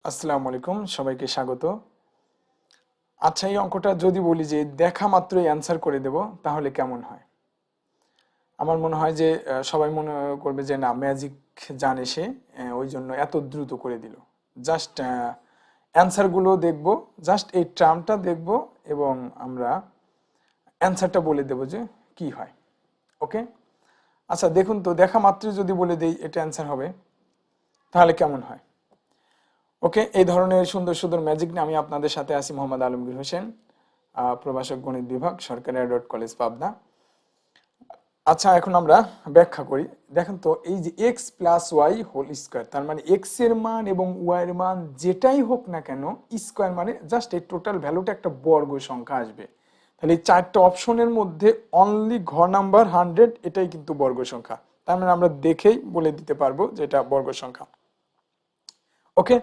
আসসালামু আলাইকুম, সবাইকে স্বাগত। আচ্ছা, এই অঙ্কটা যদি বলি যে দেখা মাত্রই অ্যান্সার করে দেব তাহলে কেমন হয়? আমার মনে হয় যে সবাই মনে করবে যে না, ম্যাজিক জানে সে, ওই জন্য এত দ্রুত করে দিল। জাস্ট অ্যান্সারগুলো দেখব, জাস্ট এই টার্মটা দেখব এবং আমরা অ্যান্সারটা বলে দেব যে কি হয়। ওকে, আচ্ছা দেখুন তো, দেখা মাত্রই যদি বলে দেই এটা অ্যান্সার হবে তাহলে কেমন হয়? ওকে, এই ধরনের সুন্দর সুন্দর ম্যাজিক নিয়ে আমি আপনাদের সাথে আছি, মোহাম্মদ আলমগীর হোসেন, প্রভাষক গণিত বিভাগ, সরকারি অ্যাডট কলেজ, পাবনা। আচ্ছা, এখন আমরা ব্যাখ্যা করি। দেখেন তো, এই যে x plus y whole square, তার মানে এক্স এর মান এবং ওয়াই এর মান যেটাই হোক না কেন, স্কোয়ার মানে জাস্ট এই টোটাল ভ্যালুটা একটা বর্গ সংখ্যা আসবে। তাহলে এই চারটা অপশনের মধ্যে অনলি ঘ নাম্বার 100, এটাই কিন্তু বর্গ সংখ্যা। তার মানে আমরা দেখেই বলে দিতে পারবো যে এটা বর্গ সংখ্যা। ওকে।